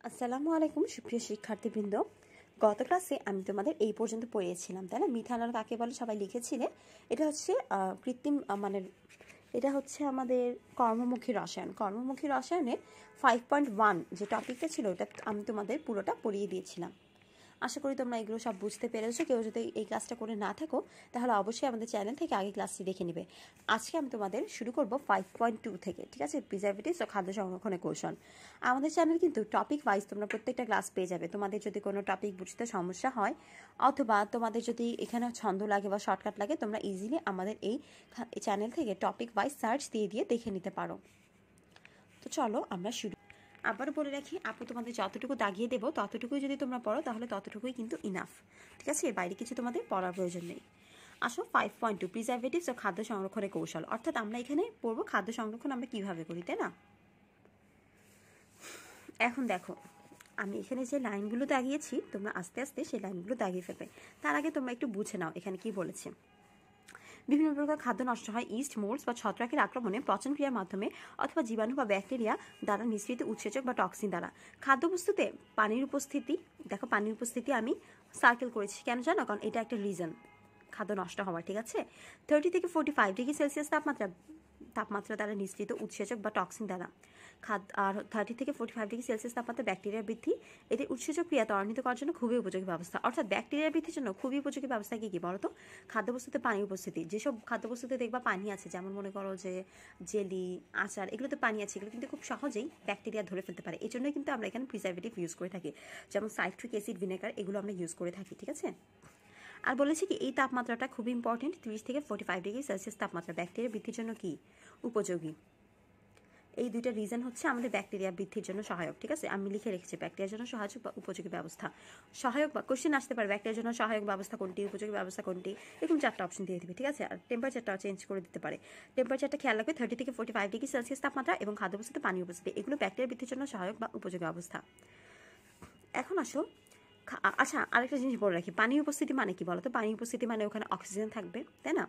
আসসালামু আলাইকুম সুপ্রিয় শিক্ষার্থীবৃন্দ। গত ক্লাসে আমি তোমাদের এই পর্যন্ত পড়িয়েছিলাম, তাই না? মিথানল কাকে বলে সবাই লিখেছিলে। এটা হচ্ছে কৃত্রিম মানে এটা হচ্ছে আমাদের কর্মমুখী রসায়ন। কর্মমুখী রসায়নের 5.1 যে টপিকটা ছিল ওটা আমি তোমাদের পুরোটা পড়িয়ে দিয়েছিলাম। আশা করি তোমরা এগুলো সব বুঝতে পেরেছো। কেউ যদি এই ক্লাসটা করে না থাকো তাহলে অবশ্যই আমাদের চ্যানেল থেকে আগে ক্লাসটি দেখে নেবে। আজকে আমি তোমাদের শুরু করব 5.2 থেকে, ঠিক আছে? প্রিজারভেটিভস ও খাদ্য সংরক্ষণের কৌশল। আমাদের চ্যানেল কিন্তু টপিক ওয়াইজ তোমরা প্রত্যেকটা ক্লাস পেয়ে যাবে। তোমাদের যদি কোনো টপিক বুঝতে সমস্যা হয় অথবা তোমাদের যদি এখানে ছন্দ লাগে বা শর্টকাট লাগে, তোমরা ইজিলি আমাদের এই চ্যানেল থেকে টপিক ওয়াইজ সার্চ দিয়ে দেখে নিতে পারো। তো চলো আমরা শুরু। আবার বলে রাখি, আপু তোমাদের যতটুকু দাগিয়ে দেবো ততটুকুই যদি তোমরা পড়ো তাহলে ততটুকুই কিন্তু ইনাফ, ঠিক আছে? এর বাইরে কিছু তোমাদের পড়ার প্রয়োজন নেই। আসো 5.2 প্রিজারভেটিভস ও খাদ্য সংরক্ষণের কৌশল। অর্থাৎ আমরা এখানে পড়বো খাদ্য সংরক্ষণ আমরা কিভাবে করি, তাই না? এখন দেখো, আমি এখানে যে লাইনগুলো দাগিয়েছি তোমরা আস্তে আস্তে সেই লাইনগুলো দাগিয়ে ফেলবে। তার আগে তোমরা একটু বুঝে নাও এখানে কি বলেছে। বিভিন্ন প্রকার খাদ্য নষ্ট হয় ইস্ট, মোল্ডস বা ছত্রাকের আক্রমণে, পচন ক্রিয়ার মাধ্যমে অথবা জীবাণু বা ব্যাকটেরিয়া দ্বারা নিঃসৃত উৎসেচক বা টক্সিন দ্বারা। খাদ্যবস্তুতে পানির উপস্থিতি, দেখো পানির উপস্থিতি আমি সার্কেল করেছি কেন জানো? কারণ এটা একটা রিজন খাদ্য নষ্ট হওয়ার, ঠিক আছে? 30 থেকে 45 ডিগ্রি সেলসিয়াস তাপমাত্রা দ্বারা নিঃসৃত উৎসেচক বা টক্সিন দ্বারা। আর 30 থেকে 45 ডিগ্রি সেলসিয়াস তাপমাত্রা ব্যাকটেরিয়া বৃদ্ধি। এটি উৎসেচক ক্রিয়া ত্বরান্বিত করার জন্য খুবই উপযোগী ব্যবস্থা। অর্থাৎ ব্যাকটেরিয়া বৃদ্ধির জন্য খুবই উপযোগী ব্যবস্থা কি বলতো? খাদ্যবস্তুতে পানির উপস্থিতি। যেসব খাদ্যবস্তুতে দেখবা পানি আছে, যেমন মনে করো যে জেলি, আচার, এগুলোতে পানি আছে, এগুলো কিন্তু খুব সহজেই ব্যাকটেরিয়া ধরে ফেলতে পারে। এই জন্যই কিন্তু আমরা এখানে প্রিজারভেটিভ ইউজ করে থাকি, যেমন সাইট্রিক অ্যাসিড, ভিনেগার, এগুলো আমরা ইউজ করে থাকি, ঠিক আছে? আর বলেছি কি এই তাপমাত্রাটা খুবই ইম্পর্টেন্ট, 30 থেকে 45 ডিগ্রি সেলসিয়াস তাপমাত্রা ব্যাকটেরিয়া বৃদ্ধির জন্য কি উপযোগী। এই দুইটা রিজন হচ্ছে আমাদের ব্যাকটেরিয়া বৃদ্ধির জন্য সহায়ক, ঠিক আছে? আমি লিখে রেখেছি ব্যাকটেরিয়ার জন্য সহায়ক বা উপযোগী ব্যবস্থা। সহায়ক বা কোশ্চেন আসতে পারে ব্যাকটেরিয়ার জন্য সহায়ক ব্যবস্থা কোনটি, উপযোগী ব্যবস্থা কোনটি, এরকম 4টা অপশন দিয়ে দিবে, ঠিক আছে? আর টেম্পারেচারটাও চেঞ্জ করে দিতে পারে। টেম্পারেচারটা খেয়াল রাখবে 30 থেকে 45 ডিগ্রি সেলসিয়াস তাপমাত্রা এবং খাদ্যবস্তুতে পানি উপস্থিতি, এগুলো ব্যাকটেরিয়া বৃদ্ধির জন্য সহায়ক বা উপযোগী অবস্থা। এখন আসো, আচ্ছা আরেকটা জিনিস বলে রাখি, পানির উপস্থিতি মানে কি বলতো? পানির উপস্থিতি মানে ওখানে অক্সিজেন থাকবে, তাই না?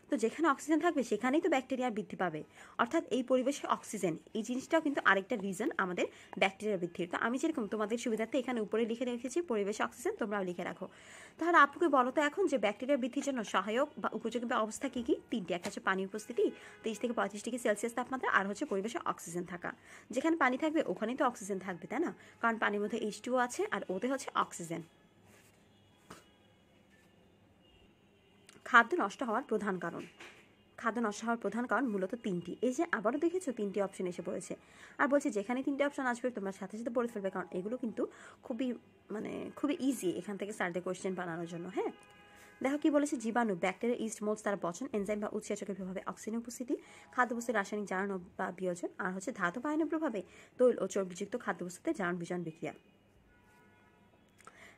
তো যেখানে অক্সিজেন থাকবে সেখানেই তো ব্যাকটেরিয়া বৃদ্ধি পাবে। অর্থাৎ এই পরিবেশে অক্সিজেন, এই জিনিসটাও কিন্তু আরেকটা রিজন আমাদের ব্যাকটেরিয়া বৃদ্ধির। তো আমি যেরকম তোমাদের সুবিধার্থে এখানে উপরে লিখে রেখেছি পরিবেশে অক্সিজেন, তোমরাও লিখে রাখো। তাহলে আপুকে বলো তো এখন যে ব্যাকটেরিয়া বৃদ্ধির জন্য সহায়ক বা উপযোগী অবস্থা কি কি? 3টি। একটা হচ্ছে পানির উপস্থিতি 30 থেকে 35 ডিগ্রি সেলসিয়াস তাপমাত্রা, আর হচ্ছে পরিবেশে অক্সিজেন থাকা। যেখানে পানি থাকবে ওখানেই তো অক্সিজেন থাকবে, তাই না? কারণ পানির মধ্যে H2O আছে আর ওতে হচ্ছে অক্সিজেন। খাদ্য নষ্ট হওয়ার প্রধান কারণ, খাদ্য নষ্ট হওয়ার প্রধান কারণ মূলত 3টি। এই যে আবারও দেখেছো 3টি অপশন এসে পড়েছে। আর বলছি যেখানে 3টি অপশন আসবে তোমরা সাথে সাথে পড়ে ফেলবে, কারণ এগুলো কিন্তু খুবই ইজি এখান থেকে সার্ভে কোয়েশ্চেন বানানোর জন্য। হ্যাঁ, দেখো কি বলেছে, জীবাণু, ব্যাকটেরিয়া, ইস্ট, মোল্ডস তারা পচন, এনজাইম বা উৎসেচকের প্রভাবে অক্সিজেনের উপস্থিতি, খাদ্যবস্তুর রাসায়নিক জারণ বা বিয়োজন, আর হচ্ছে ধাতব আয়নের প্রভাবে তৈল ও চর্বিযুক্ত খাদ্যবস্তুতে জারণ বিজারণ বিক্রিয়া।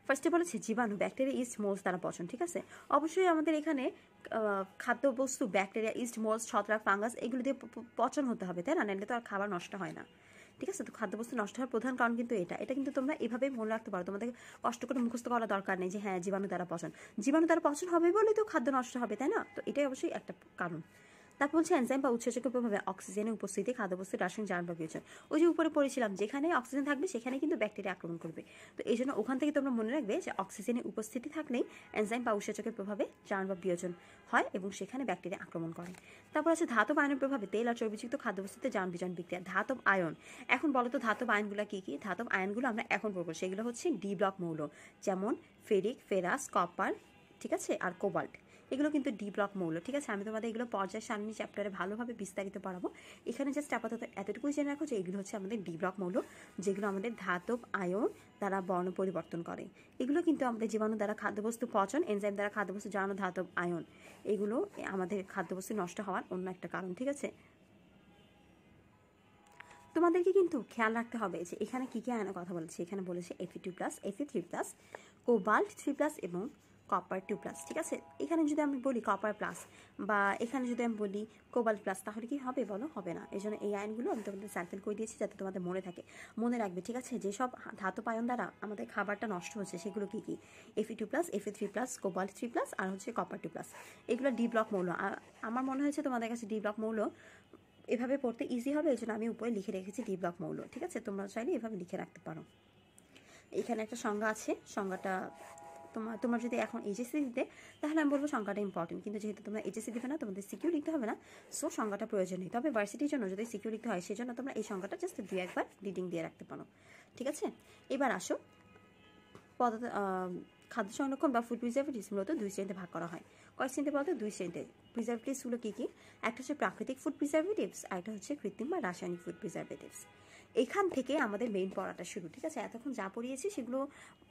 ফার্স্টে বলেছে জীবাণু, ব্যাকটেরিয়া, ইস্ট, মোল্ডস তারা পচন, ঠিক আছে? অবশ্যই আমাদের এখানে খাদ্যবস্তু, ব্যাকটেরিয়া, ইস্ট, মোল্ডস, ছত্রাক, ফাঙ্গাস এগুলো দিয়ে পচন হতে হবে, তাই না? নাহলে তো আর খাবার নষ্ট হয় না, ঠিক আছে? তো খাদ্যবস্তু নষ্ট হওয়ার প্রধান কারণ কিন্তু এটা কিন্তু তোমরা এভাবে মনে রাখতে পারো। তোমাদের কষ্ট করে মুখস্থ করা দরকার নেই যে হ্যাঁ জীবাণু দ্বারা পচন। জীবাণু দ্বারা পচন হবে বলেই তো খাদ্য নষ্ট হবে, তাই না? তো এটাই অবশ্যই একটা কারণ। তারপর হচ্ছে এনজাইম বা উৎসেচকের প্রভাবে অক্সিজেনের উপস্থিতি, খাদ্যবস্তুর রাসায়নিক জারণ বা বিয়োজন। ওই যে উপরে পড়েছিলাম যেখানে অক্সিজেন থাকবে সেখানে কিন্তু ব্যাকটেরিয়া আক্রমণ করবে। তো এই জন্য ওখান থেকে তোমরা মনে রাখবে যে অক্সিজেনের উপস্থিতি থাকলেই এনজাইম বা উৎসেচকের প্রভাবে জারণ বা বিয়োজন হয় এবং সেখানে ব্যাকটেরিয়া আক্রমণ করে। তারপর আছে ধাতব আয়নের প্রভাবে তেল আর চর্বিযুক্ত খাদ্যবস্তুতে জারণ বিজারণ বিক্রিয়া। ধাতব আয়ন, এখন বলো তো ধাতব আয়নগুলো কি কি? ধাতব আয়নগুলো আমরা এখন পড়বো, সেগুলো হচ্ছে ডি ব্লক মৌল, যেমন ফেরিক, ফেরাস, কপার, ঠিক আছে? আর কোবাল্ট, এগুলো কিন্তু ডি ব্লক মৌল, ঠিক আছে? আমি তোমাদের এগুলো পর্যায় সারণী চ্যাপ্টারে ভালোভাবে বিস্তারিত পড়াবো। এখানে জাস্ট আপাতত এতটুকুই জেনে রাখো যে এগুলো হচ্ছে আমাদের ডি ব্লক মৌল, যেগুলো আমাদের ধাতব আয়ন দ্বারা বর্ণ পরিবর্তন করে। এগুলো কিন্তু আমাদের জীবাণু দ্বারা খাদ্যবস্তু পচন, এনজাইম দ্বারা খাদ্যবস্তু জারণ, ধাতব আয়ন, এগুলো আমাদের খাদ্যবস্তু নষ্ট হওয়ার অন্য একটা কারণ, ঠিক আছে? তোমাদেরকে কিন্তু খেয়াল রাখতে হবে যে এখানে কি কি আয়নের কথা বলেছে। এখানে বলেছে Fe2+, Fe3+, কোবাল্ট 3+, এবং কপার 2+, ঠিক আছে? এখানে যদি আমি বলি কপার প্লাস বা এখানে যদি আমি বলি কোবাল্ট প্লাস, তাহলে কি হবে বলো? হবে না। এই জন্য এই আয়নগুলো আমি তোমাদের সার্কেল করে দিয়েছি যাতে তোমাদের মনে থাকে, মনে রাখবে, ঠিক আছে? যেসব ধাতব আয়ন দ্বারা আমাদের খাবারটা নষ্ট হচ্ছে সেগুলো কি কি? Fe2+, Fe3+, কোবাল্ট 3+, আর হচ্ছে কপার 2+। এগুলো ডি ব্লক মৌল। আমার মনে হয়েছে তোমাদের কাছে ডি ব্লক মৌল এভাবে পড়তে ইজি হবে, এই জন্য আমি উপরে লিখে রেখেছি ডি ব্লক মৌল, ঠিক আছে? তোমরা চাইলে এভাবে লিখে রাখতে পারো। এখানে একটা সংজ্ঞা আছে, সংজ্ঞাটা তোমার যদি এখন এইচএসসি দিতে তাহলে আমি বলবো সংজ্ঞাটা ইম্পর্টেন্ট, কিন্তু যেহেতু তোমরা এইচএসসি দিবে না, তোমাদের সিকিউ লিখতে হবে না, সো সংজ্ঞাটা প্রয়োজন নেই। তবে ভার্সিটির জন্য যদি সিকিউ লিখতে হয় সেজন্য তোমরা এই সংজ্ঞাটা জাস্ট 2-1বার রিডিং দিয়ে রাখতে পারো, ঠিক আছে। এবার আসো, খাদ্য সংরক্ষণ বা ফুড প্রিজারভেটিভস মূলত 2 শ্রেণীতে ভাগ করা হয়। কয় শ্রেণীতে বলতে? 2 শ্রেণীতে। প্রিজারভেটিভসগুলো কী কী? একটা হচ্ছে প্রাকৃতিক ফুড প্রিজারভেটিভস, আর একটা হচ্ছে কৃত্রিম বা রাসায়নিক ফুড প্রিজারভেটিভস। এখান থেকে আমাদের মেইন পড়াটা শুরু, ঠিক আছে। এতক্ষণ যা পড়িয়েছি সেগুলো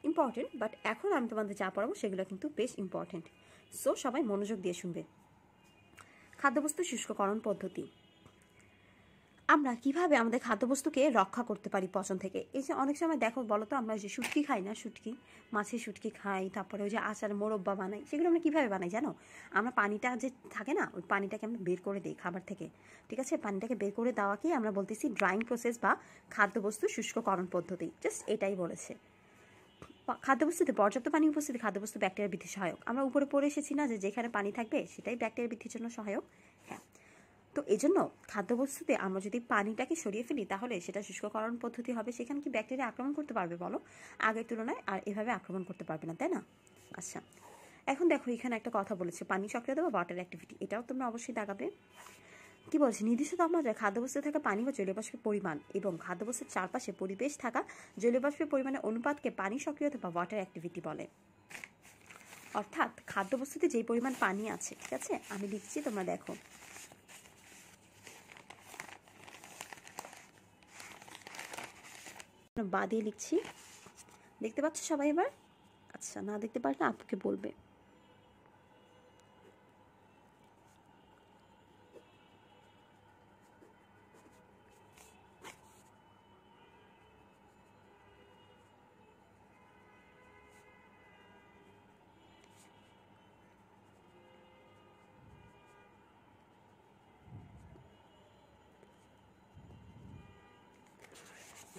ইম্পর্টেন্ট, বাট এখন আমি তোমাদের যা পড়াবো সেগুলো কিন্তু বেশ ইম্পর্টেন্ট, সো সবাই মনোযোগ দিয়ে শুনবে। খাদ্যবস্তু শুষ্ককরণ পদ্ধতি। আমরা কিভাবে আমাদের খাদ্যবস্তুকে রক্ষা করতে পারি পচন থেকে? এই যে অনেক সময় দেখো, বলো তো, আমরা যে শুটকি খাই না, শুটকি, মাছের শুটকি খাই, তারপরে ওই যে আচার মোরব্বা বানাই, সেগুলো আমরা কীভাবে বানাই জানো? আমরা পানিটা যে থাকে না, ওই পানিটাকে আমরা বের করে দিই খাবার থেকে, ঠিক আছে। পানিটাকে বের করে দেওয়াকেই আমরা বলতেছি ড্রাইং প্রসেস বা খাদ্যবস্তু শুষ্ককরণ পদ্ধতি, জাস্ট এটাই বলেছে। খাদ্যবস্তুতে পর্যাপ্ত পানি উপস্থিতি খাদ্যবস্তু ব্যাকটেরিয়া বৃদ্ধি সহায়ক। আমরা উপরে পড়ে এসেছি না যে যেখানে পানি থাকবে সেটাই ব্যাকটেরিয়া বৃদ্ধির জন্য সহায়ক, হ্যাঁ। তো এই জন্য খাদ্যবস্তুতে আমরা যদি পানিটাকে সরিয়ে ফেলি তাহলে সেটা শুষ্ককরণ পদ্ধতি হবে, সেখানে কি ব্যাকটেরিয়া আক্রমণ করতে পারবে বলো? আগের তুলনায় আর এভাবে আক্রমণ করতে পারবে না, তাই না? আচ্ছা, এখন দেখো এখানে একটা কথা বলেছে, পানি সক্রিয়তা বা ওয়াটার অ্যাক্টিভিটি, এটাও তোমরা অবশ্যই দেখাবে। কি বলছে? নির্দিষ্ট তাপমাত্রায় খাদ্যবস্তুতে থাকা পানি বা জলীয়বাষ্পের পরিমাণ এবং খাদ্যবস্তুর চারপাশে পরিবেশ থাকা জলীয়বাষ্পের পরিমাণের অনুপাতকে পানি সক্রিয়তা বা ওয়াটার অ্যাক্টিভিটি বলে। অর্থাৎ খাদ্যবস্তুতে যেই পরিমাণ পানি আছে, ঠিক আছে, আমি লিখছি, তোমরা দেখো, বা দিয়ে লিখছি, দেখতে পাচ্ছ সবাই এবার? আচ্ছা, না দেখতে পারলে আপুকে বলবে।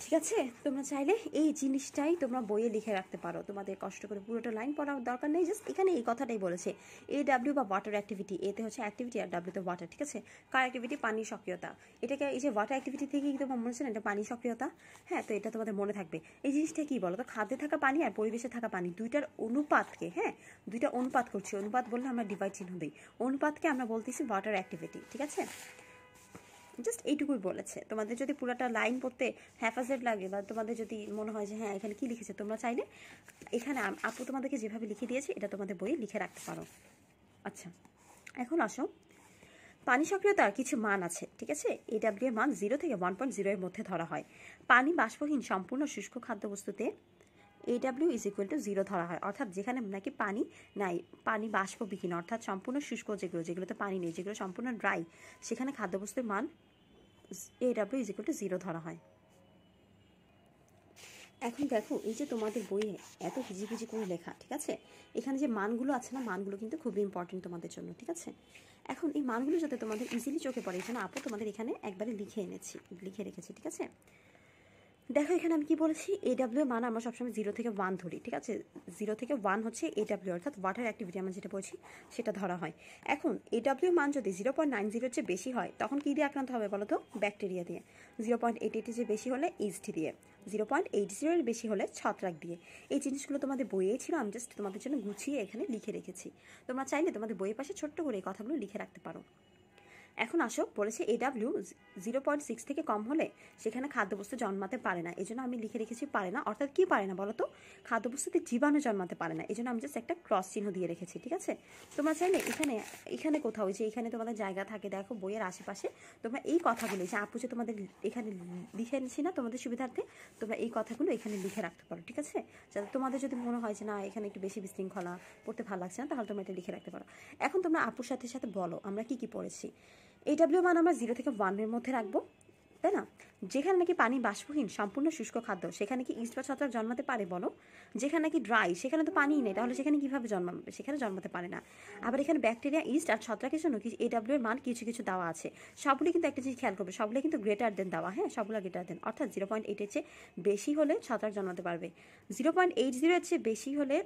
ঠিক আছে, তোমরা চাইলে এই জিনিসটাই তোমরা বইয়ে লিখে রাখতে পারো, তোমাদের কষ্ট করে পুরোটা লাইন পড়ার দরকার নেই, জাস্ট এখানে এই কথাটাই বলেছে। AW বা ওয়াটার অ্যাক্টিভিটি, এতে হচ্ছে অ্যাক্টিভিটি আর ডাব্লিউতে ওয়াটার, ঠিক আছে। কার অ্যাক্টিভিটি? পানির সক্রিয়তা। এটাকে এই যে ওয়াটার অ্যাক্টিভিটি থেকে কি তোমার মনে হচ্ছে না এটা পানির সক্রিয়তা? হ্যাঁ, তো এটা তোমাদের মনে থাকবে। এই জিনিসটা কি বলো তো? খাদ্যে থাকা পানি আর পরিবেশে থাকা পানি দুইটার অনুপাতকে, হ্যাঁ, দুইটা অনুপাত করছি, অনুপাত বললে আমরা ডিভাইড চিহ্ন দিই, অনুপাতকে আমরা বলতেছি ওয়াটার অ্যাক্টিভিটি, ঠিক আছে। জাস্ট এইটুকুই বলেছে। তোমাদের যদি পুরোটা লাইন পড়তে হ্যাফাজেড লাগে বা তোমাদের যদি মনে হয় যে হ্যাঁ এখানে কি লিখেছে, তোমরা চাইলে এখানে আপু তোমাদেরকে যেভাবে লিখে দিয়েছে এটা তোমাদের বইয়ে লিখে রাখতে পারো। আচ্ছা, এখন আসো, পানি সক্রিয়তার কিছু মান আছে, ঠিক আছে। AW এর মান 0 থেকে 1.0 এর মধ্যে ধরা হয়। পানি বাষ্পহীন সম্পূর্ণ শুষ্ক খাদ্যবস্তুতে AW = 0 ধরা হয়, অর্থাৎ যেখানে নাকি পানি নাই, পানি বাষ্পবিহীন, অর্থাৎ সম্পূর্ণ শুষ্ক, যেগুলোতে পানি নেই, যেগুলো সম্পূর্ণ ড্রাই, সেখানে খাদ্যবস্তুর মান AW = 0 ধরা হয়। এখন দেখো, এই যে তোমাদের বইয়ে এত হিজিবিজি করে লেখা, ঠিক আছে, এখানে যে মানগুলো আছে না, মানগুলো কিন্তু খুবই ইম্পর্টেন্ট তোমাদের জন্য, ঠিক আছে। এখন এই মানগুলো যাতে তোমাদের ইজিলি চোখে পড়ে, এই জন্য আপু তোমাদের এখানে একবারে লিখে রেখেছি, ঠিক আছে। দেখো এখানে আমি কি বলেছি, AW মান আমরা সবসময় 0 থেকে 1 ধরি, ঠিক আছে। 0 থেকে 1 হচ্ছে AW, অর্থাৎ ওয়াটার অ্যাক্টিভিটি আমরা যেটা বলছি সেটা ধরা হয়। এখন AW মান যদি 0.90 চেয়ে বেশি হয় তখন কি দিয়ে আক্রান্ত হবে বলো তো? ব্যাকটেরিয়া দিয়ে। 0.88 চেয়ে বেশি হলে ইস্ট দিয়ে। 0.80 এর বেশি হলে ছত্রাক দিয়ে। এই জিনিসগুলো তোমাদের বইয়ে ছিল, আমি জাস্ট তোমাদের জন্য গুছিয়ে এখানে লিখে রেখেছি। তোমরা চাইলে তোমাদের বইয়ের পাশে ছোট্ট করে এই কথাগুলো লিখে রাখতে পারো। এখন আসো, বলেছে AW 0.6 থেকে কম হলে সেখানে খাদ্যবস্তু জন্মাতে পারে না, এই জন্য আমি লিখে রেখেছি পারে না, অর্থাৎ কি পারে না বলো তো? খাদ্যবস্তুতে জীবাণু জন্মাতে পারে না, এই জন্য আমি জাস্ট একটা ক্রস চিহ্ন দিয়ে রেখেছি, ঠিক আছে। তোমরা চাইলে এখানে কোথাও, যে এখানে তোমাদের জায়গা থাকে, দেখো বইয়ের আশেপাশে তোমরা এই কথাগুলো, যে আপু যে তোমাদের এখানে লিখে এনেছি না তোমাদের সুবিধার্থে, তোমরা এই কথাগুলো এখানে লিখে রাখতে পারো, ঠিক আছে। যাতে তোমাদের যদি মনে হয় যে না এখানে একটু বেশি বিশৃঙ্খলা, পড়তে ভালো লাগছে না, তাহলে তোমরা এটা লিখে রাখতে পারো। এখন তোমরা আপুর সাথে সাথে বলো আমরা কি কি পড়েছি। AW মান আমরা 0 থেকে 1 এর মধ্যে রাখবো, তাই না। যেখানে নাকি পানি বাষ্পহীন সম্পূর্ণ শুষ্ক খাদ্য, সেখানে কি ইস্ট বা ছত্রাক জন্মাতে পারে বলো? যেখানে নাকি ড্রাই, সেখানে তো পানিই নেই, তাহলে সেখানে কিভাবে জন্মাবে? সেখানে জন্মাতে পারে না। আবার এখানে ব্যাকটেরিয়া, ইস্ট আর ছত্রাকের জন্য AW এর মান কিছু কিছু দেওয়া আছে, সবগুলি কিন্তু একটা জিনিস খেয়াল করবে, সবগুলো কিন্তু গ্রেটার দেন দেওয়া, হ্যাঁ, সবগুলো গ্রেটার দেন, অর্থাৎ 0.8 এর চেয়ে বেশি হলে ছত্রাক জন্মাতে পারবে। 0.80 এর চেয়ে বেশি হলে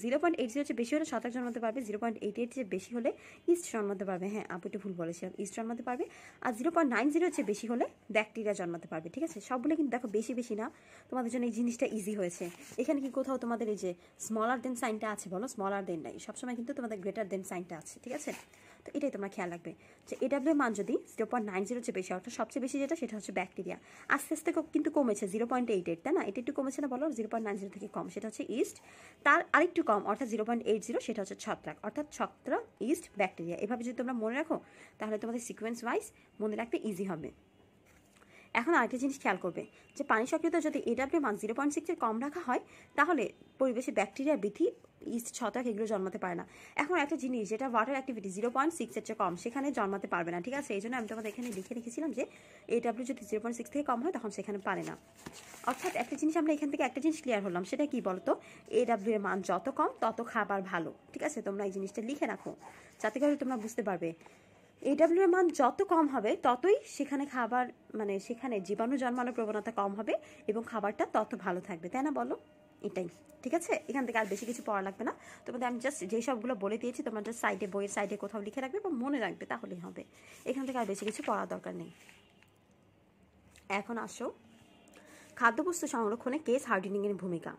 0.80 এর চেয়ে বেশি হলে ছত্রাক জন্মাতে পারবে। 0.88 এর চেয়ে বেশি হলে ইস্ট জন্মাতে পারবে, হ্যাঁ আপু একটু ভুল বলেছি, ইস্ট জন্মাতে পারবে। আর 0.90 এর চেয়ে বেশি হলে ব্যাকটেরিয়া জন্মাতে জন্মাতে পারবে, ঠিক আছে? সবগুলো কিন্তু দেখো বেশি বেশি না, তোমাদের জন্য এই জিনিসটা ইজি হয়েছে। এখানে কি কোথাও তোমাদের এই যে স্মলার দেন সাইনটা আছে? বলো, স্মলার দেন নাই, সবসময় কিন্তু তোমাদের গ্রেটার দেন সাইনটা আছে, ঠিক আছে? তো এটাই তোমরা খেয়াল রাখবে যে এডাব্লিউ মান যদি 0.90 চেয়ে বেশি, অর্থাৎ সবচেয়ে বেশি যেটা সেটা হচ্ছে ব্যাকটেরিয়া। আস্তে আস্তে কিন্তু কমেছে 0.88, তাই না? এটা একটু কমেছে না বলো? 0.90 থেকে কম, সেটা হচ্ছে ইস্ট। তার আরেকটু কম অর্থাৎ 0.80, সেটা হচ্ছে ছত্রাক, অর্থাৎ ছত্রাক, ইস্ট, ব্যাকটেরিয়া। এভাবে যদি তোমরা মনে রাখো তাহলে তোমাদের সিকোয়েন্স ওয়াইজ মনে রাখতে ইজি হবে। এখন আরেকটা জিনিস খেয়াল করবে যে পানি সক্রিয়তা যদি এডাব্লিউ মান 0.6 কম রাখা হয় তাহলে পরিবেশে ব্যাকটেরিয়া, বৃদ্ধি, ইস্ট, ছত্রাক এগুলো জন্মাতে পারে না। এখন একটা জিনিস যেটা ওয়াটার অ্যাক্টিভিটি 0.6 চেয়ে কম, সেখানে জন্মাতে পারবে না, ঠিক আছে? এই জন্য আমি তোমাদের এখানে লিখে রেখেছিলাম যে এডাব্লিউ যদি 0.6 থেকে কম হয় তখন সেখানে পারে না। অর্থাৎ একটা জিনিস আমরা এখান থেকে একটা জিনিস ক্লিয়ার হলাম, সেটা কি বলতো? এডাব্লিউ এর মান যত কম তত খাবার ভালো, ঠিক আছে? তোমরা এই জিনিসটা লিখে রাখো যাতে করে তোমরা বুঝতে পারবে এডাব্লিউ এর মান যত কম হবে ততই সেখানে খাবার, মানে সেখানে জীবাণু জন্মানোর প্রবণতা কম হবে এবং খাবারটা তত ভালো থাকবে, তাই না? বলো, এটাই, ঠিক আছে? এখান থেকে আর বেশি কিছু পড়া লাগবে না তোমাদের। আমি জাস্ট যেই সবগুলো বলে দিয়েছি তোমরা জাস্ট সাইডে, বইয়ের সাইডে কোথাও লিখে রাখবে বা মনে রাখবে, তাহলেই হবে। এখান থেকে আর বেশি কিছু পড়ার দরকার নেই। এখন আসো খাদ্যবস্তু সংরক্ষণে কেস হার্ডেনিংয়ের ভূমিকা।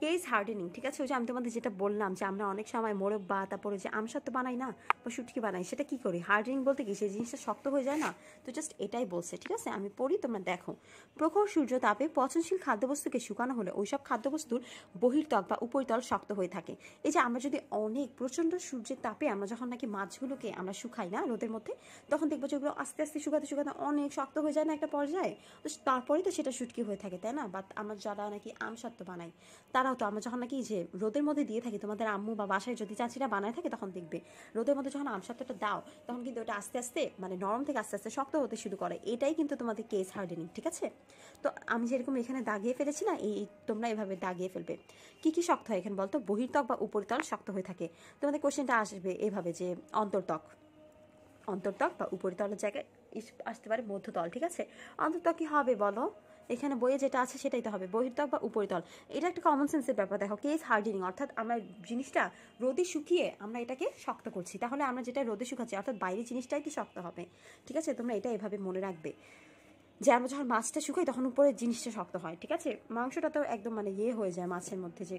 কেস হার্ডেনিং, ঠিক আছে? ওই যে আমি তোমাদের যেটা বললাম যে আমরা অনেক সময় মোরব্বা, তারপরে যে আমসত্ব বানাই না, বা শুটকি বানাই, সেটা কি করি? হার্ডেনিং বলতে কি সেই জিনিসটা শক্ত হয়ে যায় না? তো জাস্ট এটাই বলছে, ঠিক আছে? আমি পড়ি, তোমরা দেখো। প্রখর সূর্য তাপে পচনশীল খাদ্যবস্তুকে শুকানো হলে ওইসব খাদ্যবস্তুর বহির্ত্বক বা উপরিতল শক্ত হয়ে থাকে। এই যে আমরা যদি অনেক প্রচণ্ড সূর্যের তাপে আমরা যখন নাকি মাছগুলোকে আমরা শুকাই না রোদের মধ্যে, তখন দেখবো যে ওগুলো আস্তে আস্তে শুকাতে শুকাতে অনেক শক্ত হয়ে যায় না একটা পর্যায়ে? তো তারপরেই তো সেটা শুটকি হয়ে থাকে, তাই না? বা আমরা যারা নাকি আমসত্ব বানাই তারাও তো, আমরা যখন নাকি যে রোদের মধ্যে দিয়ে থাকি, তোমাদের আম্মু বা বাসায় যদি চাচিরা বানায় থাকে তখন দেখবে রোদের মধ্যে যখন আমসত্বটা দাও তখন কিন্তু ওটা আস্তে আস্তে মানে নরম থেকে আস্তে আস্তে শক্ত হতে শুরু করে। এটাই কিন্তু তোমাদের কেস হার্ডেনিং, ঠিক আছে? তো আমি যেরকম এখানে দাগিয়ে ফেলেছি না, এই তোমরা এভাবে দাগিয়ে ফেলবে। কি কি শক্ত হয় এখানে বলতো? বহির্ত্বক বা উপরিতল শক্ত হয়ে থাকে। তোমাদের কোশ্চেনটা আসবে এভাবে যে অন্তর্ত্বক, অন্তর্ত্বক বা উপরিতলের জায়গায় আসতে পারে মধ্যতল, ঠিক আছে? অন্তর্ত্বক কি হবে বলো? এখানে বইয়ে যেটা আছে সেটাই তো হবে, বহির্ত্বক বা উপরিতল। এটা একটা কমন সেন্সের ব্যাপার। দেখো, কেস হার্ডেনিং অর্থাৎ আমরা জিনিসটা রোদে শুকিয়ে আমরা এটাকে শক্ত করছি, তাহলে আমরা যেটা রোদে শুকাচ্ছি অর্থাৎ বাইরের জিনিসটাই কি শক্ত হবে, ঠিক আছে? তোমরা এটা এভাবে মনে রাখবে যে আমরা যখন মাছটা শুকাই তখন উপরের জিনিসটা শক্ত হয়, ঠিক আছে? মাংসটা তো একদম মানে হয়ে যায়, মাছের মধ্যে যে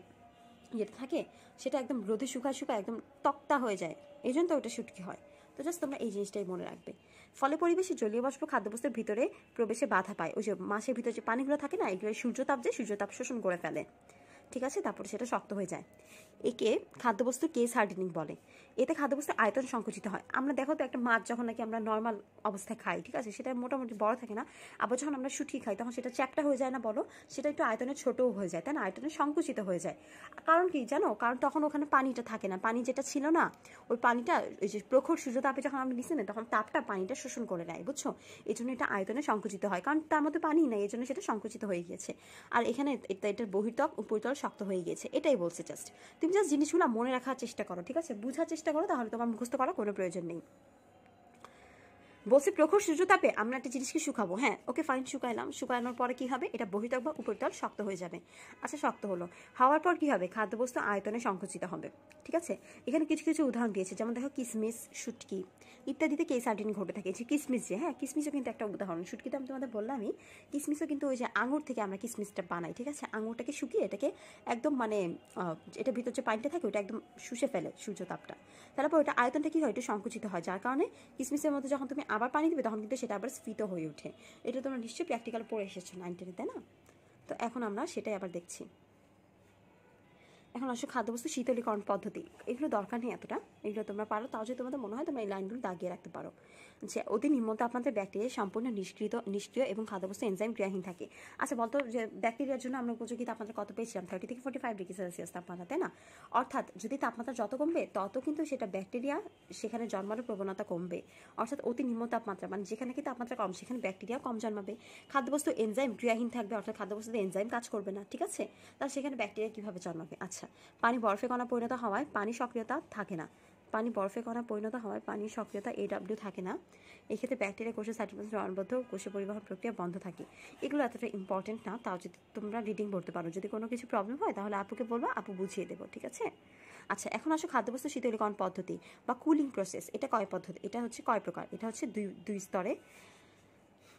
ইয়েটা থাকে সেটা একদম রোদে শুকায় শুকায় একদম তক্তা হয়ে যায়, এই জন্য তো ওটা শুটকি হয়। তো জাস্ট তোমরা এই জিনিসটাই মনে রাখবে। ফলে পরিবেশে জলীয় বাষ্প খাদ্যবস্তুর ভিতরে প্রবেশে বাধা পায়। ওই যে মাছের ভিতরে যে পানিগুলো থাকে না, এগুলো সূর্যতাপ শোষণ করে ফেলে, ঠিক আছে? তারপরে সেটা শক্ত হয়ে যায়। একে খাদ্যবস্তুর কেস হার্ডেনিং বলে। এতে খাদ্যবস্তুর আয়তন সংকুচিত হয়। আমরা দেখো তো একটা মাছ যখন নাকি আমরা নর্মাল অবস্থায় খাই, ঠিক আছে, সেটা মোটামুটি বড় থাকে না, আবার যখন আমরা শুটকি খাই তখন সেটা চ্যাপ্টা হয়ে যায় না বলো? সেটা একটু আয়তনে ছোটও হয়ে যায়, তাই না? আয়তনে সংকুচিত হয়ে যায়। কারণ কি জানো? কারণ তখন ওখানে পানিটা থাকে না, পানি যেটা ছিল না ওই পানিটা ওই যে প্রখর সূর্যতাপে যখন আমরা নিচ্ছি না তখন তাপটা পানিটা শোষণ করে নেয়, বুঝছো? এই জন্য এটা আয়তনে সংকুচিত হয়, কারণ তার মধ্যে পানি নেই, এই জন্য সেটা সংকুচিত হয়ে গিয়েছে। আর এখানে এটার বহির্ত্বক উপরিতল শক্ত হয়ে গিয়েছে, এটাই বলছে। জাস্ট তুমি জাস্ট জিনিসগুলো মনে রাখার চেষ্টা করো, ঠিক আছে? বুঝার চেষ্টা করো, তাহলে তোমার মুখস্থ করার কোনো প্রয়োজন নেই। বলছি প্রখর সূর্যতাপে আমরা একটা জিনিসকে শুকাবো, হ্যাঁ ওকে ফাইন, শুকাইলাম, শুকানোর পরে কি হবে? এটা বহির্ত্বক বা উপরিতল শক্ত হয়ে যাবে। আচ্ছা, শক্ত হলো, হওয়ার পর কি হবে? খাদ্যবস্তু আয়তনে সংকুচিত হবে, ঠিক আছে? এখানে কিছু কিছু উদাহরণ দিয়েছে, যেমন দেখো কিসমিস, শুটকি ইত্যাদিতে কেস হার্ডেনিং ঘটে থাকে। যে কিসমিস, যে হ্যাঁ কিসমিসও কিন্তু একটা উদাহরণ। শুটকিতে আমি তোমাদের বললামই, কিসমিসও কিন্তু ওই যে আঙুর থেকে আমরা কিসমিসটা বানাই, ঠিক আছে? আঙুরটাকে শুকিয়ে এটাকে একদম মানে এটার ভিতর যে পানিটা থাকে ওটা একদম শুষে ফেলে সূর্যতাপটা, তারপর ওটা আয়তনটা কি হয়? একটু সংকুচিত হয়, যার কারণে কিসমিসের মধ্যে যখন তুমি আবার পানি দিবে তখন কিন্তু সেটা আবার স্ফীত হয়ে ওঠে। এটা তোমরা নিশ্চয়ই প্র্যাকটিক্যাল পড়ে এসেছো 9 10-এ, তাই না? তো এখন আমরা সেটাই আবার দেখছি। এখন আসলে খাদ্যবস্তু শীতলীকরণ পদ্ধতি, এগুলো দরকার নেই এতটা, এগুলো তোমরা পারো, তাও যদি তোমাদের মনে হয় তোমরা এই লাইনগুলো দাগিয়ে রাখতে পারো। যে অতি নিম্ন তাপমাত্রায় ব্যাকটেরিয়া সম্পূর্ণ নিষ্ক্রিয় এবং খাদ্যবস্তু এনজাইম ক্রিয়াহীন থাকে। আচ্ছা বলতো যে ব্যাকটেরিয়ার জন্য আমরা উপযোগী তাপমাত্রা কত পেয়েছিলাম? 30 থেকে 45 ডিগ্রি সেলসিয়াস তাপমাত্রা, তাই না? অর্থাৎ যদি তাপমাত্রা যত কমবে তত কিন্তু সেটা ব্যাকটেরিয়া সেখানে জন্মানোর প্রবণতা কমবে। অর্থাৎ অতি নিম্ন তাপমাত্রা মানে যেখানে কি তাপমাত্রা কম সেখানে ব্যাকটেরিয়া কম জন্মাবে, খাদ্যবস্তু এনজাইম ক্রিয়াহীন থাকবে, অর্থাৎ খাদ্যবস্তুতে এনজাইম কাজ করবে না, ঠিক আছে? তাহলে সেখানে ব্যাকটেরিয়া কীভাবে জন্মাবে? আচ্ছা, পানি বরফে কণা পরিণত হওয়ায় পানি সক্রিয়তা থাকে না। পানি বরফে কণা পরিণত হওয়ায় পানির সক্রিয়তা AW থাকে না। এক্ষেত্রে ব্যাকটেরিয়া কোষের সাইটোপ্লাজম জমাটবদ্ধ কোষে পরিবহন প্রক্রিয়া বন্ধ থাকে। এগুলো এতটা ইম্পর্টেন্ট না, তাও যদি তোমরা রিডিং পড়তে পারো। যদি কোনো কিছু প্রবলেম হয় তাহলে আপুকে বলবা, আপু বুঝিয়ে দেবো, ঠিক আছে? আচ্ছা, এখন আসো খাদ্যবস্তু শীতলীকরণ পদ্ধতি বা কুলিং প্রসেস। এটা কয় পদ্ধতি? এটা হচ্ছে কয় প্রকার? এটা হচ্ছে দুই স্তরে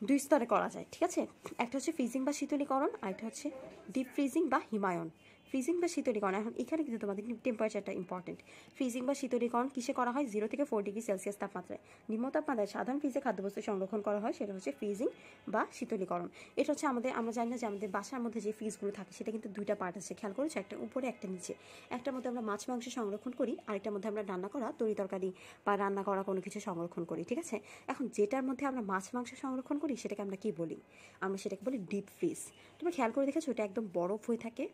দুই স্তরে করা যায়, ঠিক আছে। একটা হচ্ছে ফ্রিজিং বা শীতলীকরণ, আর একটা হচ্ছে ডিপ ফ্রিজিং বা হিমায়ন। ফ্রিজিং বা শীতলীকরণ, এখন এখানে কিন্তু তোমাদের টেম্পারেচারটা ইম্পর্টেন্ট। ফ্রিজিং বা শীতলীকরণ কিসে করা হয়? 0 থেকে 4 ডিগ্রি সেলসিয়াস তাপমাত্রায়। নিম্ন তাপমাত্রায় সাধারণ ফ্রিজে খাদ্যবস্তু সংরক্ষণ করা হয়, সেটা হচ্ছে ফ্রিজিং বা শীতলীকরণ। এটা হচ্ছে আমরা জানি না যে আমাদের বাসার মধ্যে যে ফ্রিজগুলো থাকে সেটা কিন্তু দুইটা পার্ট আছে, খেয়াল করেছো? একটা উপরে একটা নিচে। একটার মধ্যে আমরা মাছ মাংস সংরক্ষণ করি, আরেকটার মধ্যে আমরা রান্না করা তরি তরকারি বা রান্না করা কোনো কিছু সংরক্ষণ করি, ঠিক আছে। এখন যেটার মধ্যে আমরা মাছ মাংস সংরক্ষণ করি সেটাকে আমরা কি বলি? আমরা সেটাকে বলি ডিপ ফ্রিজ। তোমরা খেয়াল করে দেখেছো ওটা একদম বরফ হয়ে থাকে।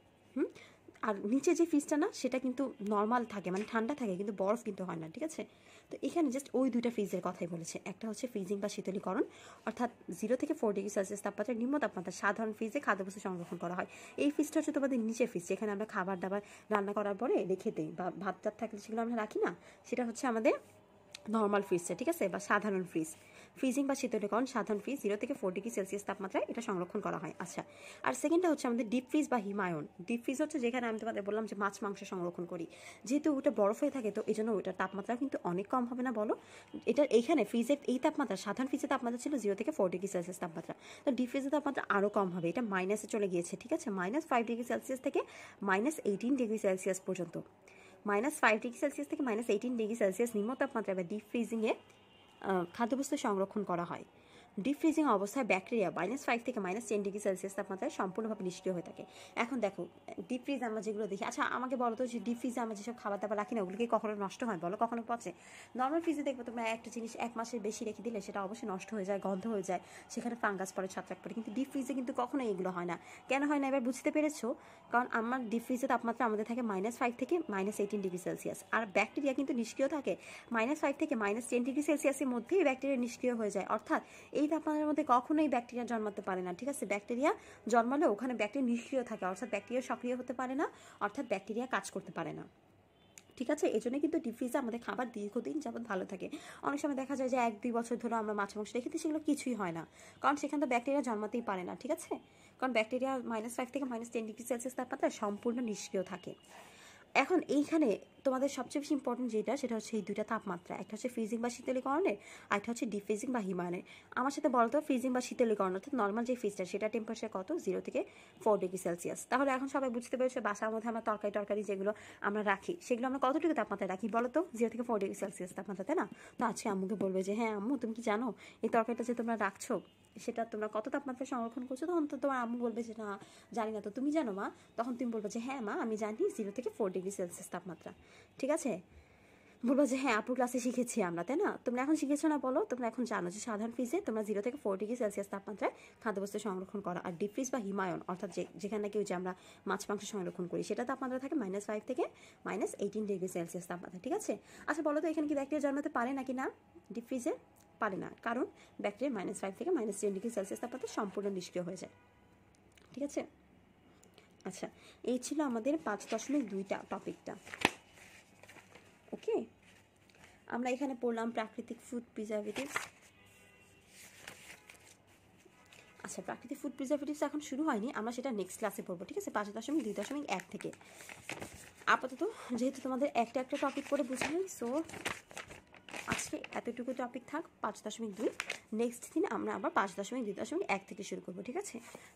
আর নিচে যে ফ্রিজটা না সেটা কিন্তু নর্মাল থাকে, মানে ঠান্ডা থাকে, কিন্তু বরফ কিন্তু হয় না, ঠিক আছে। তো এখানে জাস্ট ওই দুইটা ফ্রিজের কথাই বলেছে। একটা হচ্ছে ফ্রিজিং বা শীতলীকরণ, অর্থাৎ 0 থেকে 4 ডিগ্রি সেলসিয়াস তাপমাত্রায় নিম্ন তাপমাত্রা সাধারণ ফ্রিজে খাদ্যবস্তু সংরক্ষণ করা হয়। এই ফ্রিজটা হচ্ছে তোমাদের নিচের ফ্রিজ, যেখানে আমরা খাবার দাবার রান্না করার পরে রেখে দিই, বা ভাত টাত থাকলে সেগুলো আমরা রাখি না, সেটা হচ্ছে আমাদের নর্মাল ফ্রিজটা, ঠিক আছে, বা সাধারণ ফ্রিজ। ফ্রিজিং বা শীতলীকরণ সাধারণ ফ্রিজ 0 থেকে 4 ডিগ্রি সেলসিয়াস তাপমাত্রায় এটা সংরক্ষণ করা হয়। আচ্ছা, আর সেকেন্ডটা হচ্ছে আমাদের ডিপ ফ্রিজ বা হিমায়ন। ডিপ ফ্রিজ হচ্ছে যেখানে আমি তোমাদের বললাম যে মাছ মাংস সংরক্ষণ করি, যেহেতু ওটা বরফ হয়ে থাকে তো এই জন্য ওইটার তাপমাত্রা কিন্তু অনেক কম হবে না, বলো? এটা এইখানে ফ্রিজের এই তাপমাত্রা, সাধারণ ফ্রিজের তাপমাত্রা ছিল 0 থেকে 4 ডিগ্রি সেলসিয়াস তাপমাত্রা, তো ডিপ ফ্রিজের তাপমাত্রা আরও কম হবে, এটা মাইনাসে চলে গিয়েছে, ঠিক আছে। -5 ডিগ্রি সেলসিয়াস থেকে -18 ডিগ্রি সেলসিয়াস পর্যন্ত। -5 ডিগ্রি সেলসিয়াস থেকে -18 ডিগ্রি সেলসিয়াস নিম্ন তাপমাত্রায় বা ডিপ ফ্রিজিংয়ে খাদ্যবস্তু সংরক্ষণ করা হয়। ডিপ ফ্রিজিং অবস্থায় ব্যাকটেরিয়া -5 থেকে -10 ডিগ্রি সেলসিয়াস তাপমাত্রায় সম্পূর্ণভাবে নিষ্ক্রিয় হয়ে থাকে। এখন দেখো ডিপ ফ্রিজ আমরা যেগুলো দেখি, আচ্ছা আমাকে বলো তো যে ডিপ ফ্রিজে আমরা যেসব খাবার দাবার রাখি না ওগুলো কি কখনো নষ্ট হয়? বলো, কখনো পচে? নর্মাল ফ্রিজে দেখবো তোমরা একটা জিনিস 1 মাসের বেশি রেখে দিলে সেটা অবশ্যই নষ্ট হয়ে যায়, গন্ধ হয়ে যায়, সেখানে ফাঙ্গাস পড়ে, ছত্রাক পড়ে। কিন্তু ডিপ ফ্রিজে কিন্তু কখনোই এগুলো হয় না। কেন হয় না এবার বুঝতে পেরেছো? কারণ আমার ডিপ ফ্রিজের তাপমাত্রা আমাদের থাকে -5 থেকে -18 ডিগ্রি সেলসিয়াস, আর ব্যাকটেরিয়া কিন্তু নিষ্ক্রিয় থাকে -5 থেকে -10 ডিগ্রি সেলসিয়াসের মধ্যেই ব্যাকটেরিয়া নিষ্ক্রিয় হয়ে যায়। অর্থাৎ এই তাপমাত্রার মধ্যে কখনোই ব্যাকটেরিয়া জন্মাতে পারে না, ঠিক আছে। ব্যাকটেরিয়া জন্মালে ওখানে ব্যাকটেরিয়া নিষ্ক্রিয় থাকে, অর্থাৎ ব্যাকটেরিয়া সক্রিয় হতে পারে না, অর্থাৎ ব্যাকটেরিয়া কাজ করতে পারে না, ঠিক আছে। এই জন্য কিন্তু ডিপ ফ্রিজে আমাদের খাবার দীর্ঘদিন যাবত ভালো থাকে। অনেক সময় দেখা যায় যে 1-2 বছর ধরে আমরা মাছ মাংস রেখে দিই, সেগুলো কিছুই হয় না, কারণ সেখানে তো ব্যাকটেরিয়া জন্মাতেই পারে না, ঠিক আছে। কারণ ব্যাকটেরিয়া -5 থেকে -10 ডিগ্রি সেলসিয়াস তাপমাত্রায় সম্পূর্ণ নিষ্ক্রিয় থাকে। এখন এইখানে তোমাদের সবচেয়ে বেশি ইম্পর্টেন্ট যেটা, সেটা হচ্ছে এই দুইটা তাপমাত্রা। একটা হচ্ছে ফ্রিজিং বা শীতলীকরণের, আর একটা হচ্ছে ডিপ ফ্রিজিং বা হিমায়নের। আমার সাথে বলো তো, ফ্রিজিং বা শীতলীকরণ অর্থাৎ নর্মাল যে ফ্রিজটা সেটা টেম্পারেচার কত? 0 থেকে 4 ডিগ্রি সেলসিয়াস। তাহলে এখন সবাই বুঝতে পেরেছো বাসার মধ্যে আমরা তরকারি যেগুলো আমরা রাখি সেগুলো আমরা কতটুকু তাপমাত্রায় রাখি বলো তো? 0 থেকে 4 ডিগ্রি সেলসিয়াস তাপমাত্রা, তাই না? তো আজকে আম্মুকে বলবে যে হ্যাঁ আম্মু, তুমি কি জানো এই তরকারিটা যে তোমরা রাখছো সেটা তোমরা কত তাপমাত্রায় সংরক্ষণ করছো? তখন তো তোমার আম্মু বলবে যে না জানি না। তো তুমি জানো মা? তখন তুমি বলবে যে হ্যাঁ মা আমি জানি 0 থেকে 4 ডিগ্রি সেলসিয়াস তাপমাত্রা, ঠিক আছে। বলবো যে হ্যাঁ আপুর ক্লাসে শিখেছি আমরা, তাই না? তোমরা এখন শিখেছো না? বলো, তোমরা এখন জানো যে সাধারণ ফ্রিজে তোমরা 0 থেকে 4 ডিগ্রি সেলসিয়াস তাপমাত্রায় খাদ্যবস্তু সংরক্ষণ করা, আর ডিপ ফ্রিজ বা হিমায়ন অর্থাৎ যেখানে নাকি ওই যে আমরা মাছ মাংস সংরক্ষণ করি সেটা তাপমাত্রা থাকে -5 থেকে -18 ডিগ্রি সেলসিয়াস তাপমাত্রা, ঠিক আছে। আচ্ছা বলো তো, এখানে কি ব্যাকটেরিয়া জন্মাতে পারে নাকি না? ডিপ ফ্রিজে পারে না, কারণ ব্যাকটেরিয়া -5 থেকে -10 ডিগ্রি সেলসিয়াস তাপমাত্রা সম্পূর্ণ নিষ্ক্রিয় হয়ে যায়, ঠিক আছে। আচ্ছা, এই ছিল আমাদের 5.2টা টপিকটা, ওকে। আমরা এখানে পড়লাম প্রাকৃতিক ফুড প্রিজারভেটিভস। আচ্ছা, প্রাকৃতিক ফুড প্রিজারভেটিভস এখন শুরু হয়নি, আমরা সেটা নেক্সট ক্লাসে পড়বো, ঠিক আছে, 5.2.1 থেকে। আপাতত যেহেতু তোমাদের একটা টপিক করে বুঝলি, সো আজকে এতটুকু টপিক থাক 5.2। নেক্সট দিন আমরা আবার 5.2.1 থেকে শুরু করবো, ঠিক আছে।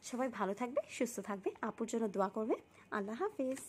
সবাই ভালো থাকবে, সুস্থ থাকবে, আপুর জন্য দোয়া করবে। আল্লাহ হাফেজ।